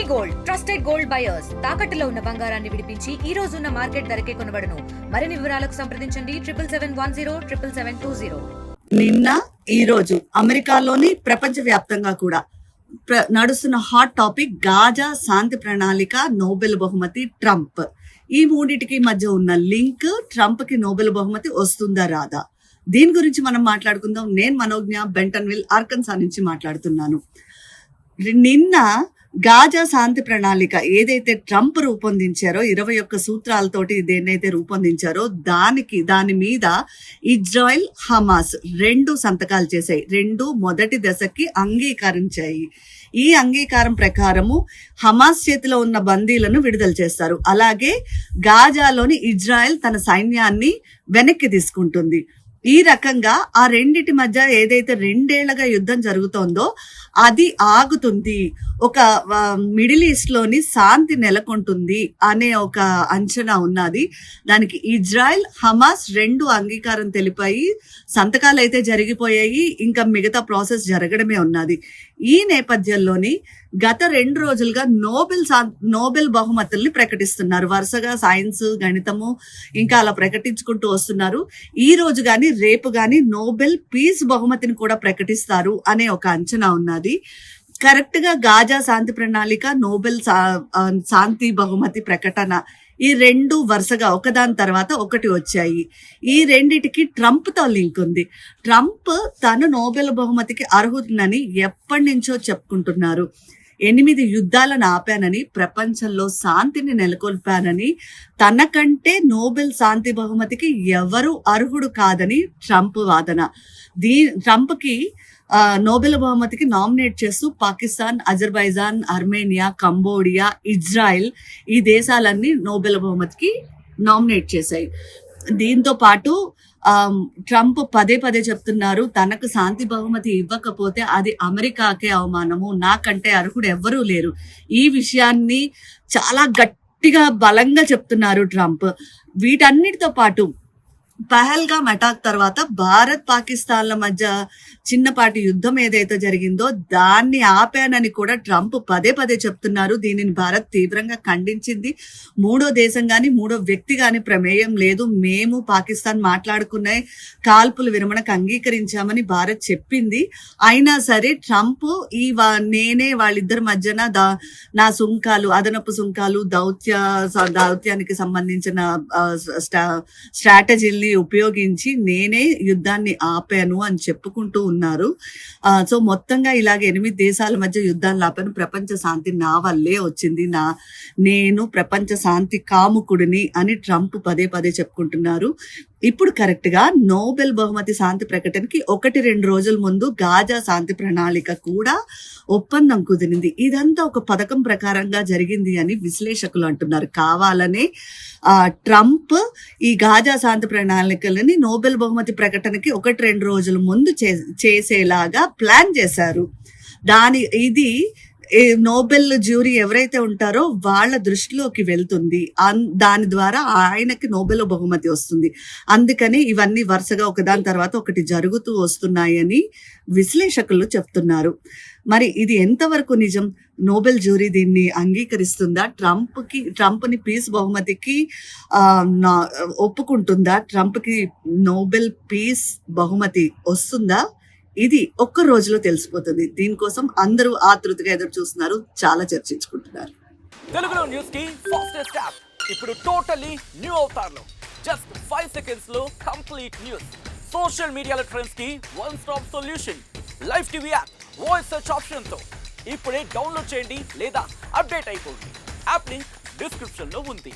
Gold trusted gold buyers తాకట్టులో ఉన్న బంగారాన్ని విడిపించి ఈ రోజు ఉన్న మార్కెట్ ధరకే కొనబడును. మరిన్ని వివరాలకు సంప్రదించండి 7771077720. నిన్న ఈ రోజు అమెరికాలోని ప్రపంచ వ్యాప్తంగా కూడా నడుస్తున్న హాట్ టాపిక్ గాజా శాంతి ప్రణాళిక, నోబెల్ బహుమతి, ట్రంప్. ఈ మూడిటికి మధ్య ఉన్న లింక్, ట్రంప్ కి నోబెల్ బహుమతి వస్తుందా రాదా, దీని గురించి మనం మాట్లాడుకుందాం. నేను మనోజ్ఞ, బెంటన్విల్, ఆర్కన్సా నుంచి మాట్లాడుతున్నాను. నిన్న గాజా శాంతి ప్రణాళిక ఏదైతే ట్రంప్ రూపొందించారో, 21 సూత్రాలతోటి దేన్నైతే రూపొందించారో దాని మీద ఇజ్రాయెల్, హమాస్ 2 సంతకాలు చేశాయి. 2 మొదటి దశకి అంగీకరించాయి. ఈ అంగీకారం ప్రకారము హమాస్ చేతిలో ఉన్న బందీలను విడుదల చేస్తారు. అలాగే గాజాలోని ఇజ్రాయెల్ తన సైన్యాన్ని వెనక్కి తీసుకుంటుంది. ఈ రకంగా ఆ రెండిటి మధ్య ఏదైతే 2 ఏళ్లుగా యుద్ధం జరుగుతోందో అది ఆగుతుంది, ఒక మిడిల్ ఈస్ట్ లోని శాంతి నెలకొంటుంది అనే ఒక అంచనా ఉన్నది. దానికి ఇజ్రాయెల్, హమాస్ 2 అంగీకారం తెలిపాయి. సంతకాలు అయితే జరిగిపోయాయి, ఇంకా మిగతా ప్రాసెస్ జరగడమే ఉన్నది. ఈ నేపథ్యంలోని గత 2 రోజులుగా నోబెల్ బహుమతుల్ని ప్రకటిస్తున్నారు. వరుసగా సైన్స్, గణితము ఇంకా అలా ప్రకటించుకుంటూ వస్తున్నారు. ఈ రోజు గాని రేపు గాని నోబెల్ పీస్ బహుమతిని కూడా ప్రకటిస్తారు అనే ఒక అంచనా ఉన్నది. కరెక్ట్ గా గాజా శాంతి ప్రణాళిక, నోబెల్ శాంతి బహుమతి ప్రకటన, ఈ 2 వరుసగా ఒకదాని తర్వాత ఒకటి వచ్చాయి. ఈ రెండిటికి ట్రంప్ తో లింక్ ఉంది. ట్రంప్ తను నోబెల్ బహుమతికి అర్హుడినని ఎప్పటి నుంచో చెప్పుకుంటున్నారు. 8 యుద్ధాలను ఆపానని, ప్రపంచంలో శాంతిని నెలకొల్పానని, తనకంటే నోబెల్ శాంతి బహుమతికి ఎవరు అర్హుడు కాదని ట్రంప్ వాదన. ట్రంప్ కి నోబెల్ బహుమతికి నామినేట్ చేస్తూ Pakistan, Azerbaijan, Armenia, Cambodia, Israel ఈ దేశాలన్నీ నోబెల్ బహుమతికి నామినేట్ చేశాయి. దీంతో పాటు ట్రంప్ పదే చెప్తున్నారు, తనకు శాంతి బహుమతి ఇవ్వకపోతే అది అమెరికాకే అవమానము, నాకంటే అర్హుడు ఎవ్వరూ లేరు. ఈ విషయాన్ని చాలా గట్టిగా బలంగా చెప్తున్నారు ట్రంప్. వీటన్నిటితో పాటు పహల్గామ్ అటాక్ తర్వాత భారత్, పాకిస్తాన్ల మధ్య చిన్నపాటి యుద్ధం ఏదైతే జరిగిందో దాన్ని ఆపానని కూడా ట్రంప్ పదే చెప్తున్నారు. దీనిని భారత్ తీవ్రంగా ఖండించింది. 3వ దేశం గాని, 3వ వ్యక్తి గాని ప్రమేయం లేదు, మేము పాకిస్తాన్ మాట్లాడుకునే కాల్పుల విరమణకు అంగీకరించామని భారత్ చెప్పింది. అయినా సరే ట్రంప్ నేనే వాళ్ళిద్దరి మధ్యన నా సుంకాలు, అదనపు సుంకాలు, దౌత్యానికి సంబంధించిన స్ట్రాటజీల్ని ఉపయోగించి నేనే యుద్ధాన్ని ఆపాను అని చెప్పుకుంటూ ఉన్నారు. సో మొత్తంగా ఇలాగే 8 దేశాల మధ్య యుద్ధాన్ని ఆపాను, ప్రపంచ శాంతి నా వల్లే వచ్చింది, నేను ప్రపంచ శాంతి కాముకుడిని అని ట్రంప్ పదే చెప్పుకుంటున్నారు. ఇప్పుడు కరెక్ట్ గా నోబెల్ బహుమతి శాంతి ప్రకటనకి 1-2 రోజుల ముందు గాజా శాంతి ప్రణాళిక కూడా ఒప్పందం కుదిరింది. ఇదంతా ఒక పథకం ప్రకారంగా జరిగింది అని విశ్లేషకులు అంటున్నారు. కావాలనే ట్రంప్ ఈ గాజా శాంతి ప్రణాళికలని నోబెల్ బహుమతి ప్రకటనకి 1-2 రోజుల ముందు చేసేలాగా ప్లాన్ చేశారు. ఇది నోబెల్ జ్యూరీ ఎవరైతే ఉంటారో వాళ్ళ దృష్టిలోకి వెళ్తుంది. దాని ద్వారా ఆయనకి నోబెల్ బహుమతి వస్తుంది. అందుకని ఇవన్నీ వరుసగా ఒకదాని తర్వాత ఒకటి జరుగుతూ వస్తున్నాయని విశ్లేషకులు చెప్తున్నారు. మరి ఇది ఎంతవరకు నిజం? నోబెల్ జ్యూరీ దీన్ని అంగీకరిస్తుందా? ట్రంప్ని పీస్ బహుమతికి ఒప్పుకుంటుందా? ట్రంప్కి నోబెల్ పీస్ బహుమతి వస్తుందా? ఇది 1 రోజులో తెలిసిపోతుంది. దీనికోసం అందరూ ఆతృతగా ఎదురు చూస్తున్నారు, చాలా చర్చించుకుంటున్నారు. తెలుగులో న్యూస్ కి ఫాస్టెస్ట్ యాప్ ఇప్పుడు టోటల్లీ న్యూ అవతార్లో జస్ట్ 5 సెకండ్స్ లో కంప్లీట్ న్యూస్. సోషల్ మీడియాలో ట్రెండ్స్ కి one stop solution. Live TV app voice search option తో ఇప్పుడే డౌన్లోడ్ చేయండి లేదా అప్డేట్ అయిపోండి. యాప్ లింక్ డిస్క్రిప్షన్ లో ఉంది.